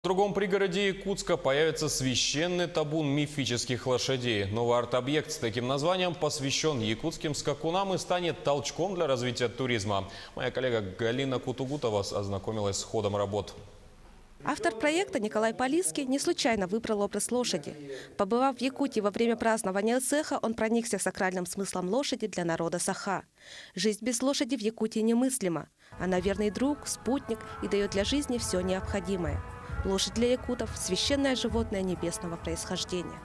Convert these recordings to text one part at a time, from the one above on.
В другом пригороде Якутска появится священный табун мифических лошадей. Новый арт-объект с таким названием посвящен якутским скакунам и станет толчком для развития туризма. Моя коллега Галина Кутугутова ознакомилась с ходом работ. Автор проекта Николай Полиский не случайно выбрал образ лошади. Побывав в Якутии во время празднования цеха, он проникся сакральным смыслом лошади для народа Саха. Жизнь без лошади в Якутии немыслима. Она верный друг, спутник и дает для жизни все необходимое. Лошадь для якутов – священное животное небесного происхождения.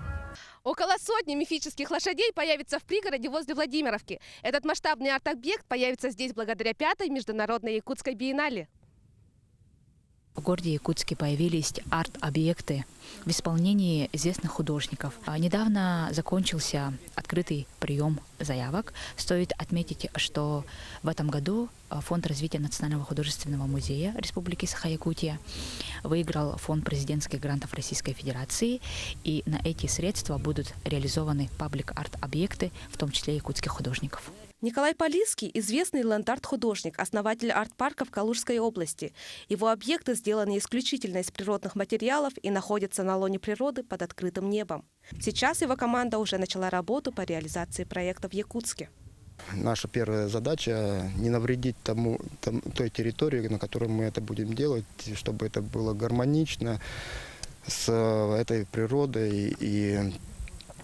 Около сотни мифических лошадей появится в пригороде возле Владимировки. Этот масштабный арт-объект появится здесь благодаря 5-й международной якутской биеннале. В городе Якутске появились арт-объекты в исполнении известных художников. Недавно закончился открытый прием заявок. Стоит отметить, что в этом году Фонд развития Национального художественного музея Республики Саха-Якутия выиграл фонд президентских грантов Российской Федерации. И на эти средства будут реализованы паблик-арт-объекты, в том числе якутских художников. Николай Полиский – известный ленд-арт-художник, основатель арт-парка в Калужской области. Его объекты сделаны исключительно из природных материалов и находятся на лоне природы под открытым небом. Сейчас его команда уже начала работу по реализации проекта в Якутске. Наша первая задача – не навредить той территории, на которой мы это будем делать, чтобы это было гармонично с этой природой и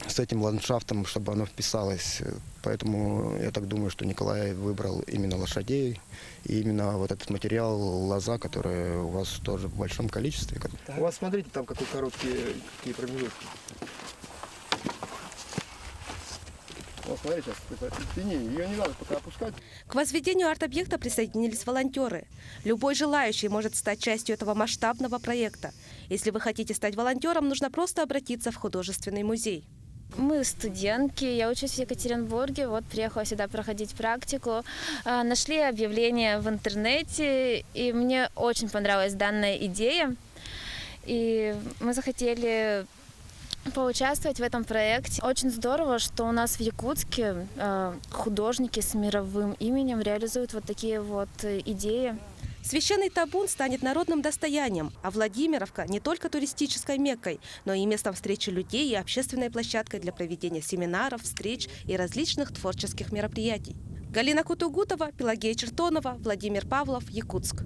с этим ландшафтом, чтобы оно вписалось. Поэтому я так думаю, что Николай выбрал именно лошадей и именно вот этот материал лоза, который у вас тоже в большом количестве. У вас, смотрите, там какие какие промежутки. Вот, смотрите, тяни, ее не надо пока опускать. К возведению арт-объекта присоединились волонтеры. Любой желающий может стать частью этого масштабного проекта. Если вы хотите стать волонтером, нужно просто обратиться в художественный музей. Мы студентки, я учусь в Екатеринбурге, вот приехала сюда проходить практику. Нашли объявление в интернете, и мне очень понравилась данная идея. И мы захотели поучаствовать в этом проекте. Очень здорово, что у нас в Якутске художники с мировым именем реализуют вот такие вот идеи. Священный табун станет народным достоянием, а Владимировка не только туристической меккой, но и местом встречи людей и общественной площадкой для проведения семинаров, встреч и различных творческих мероприятий. Галина Кутугутова, Пелагея Чертонова, Владимир Павлов, Якутск.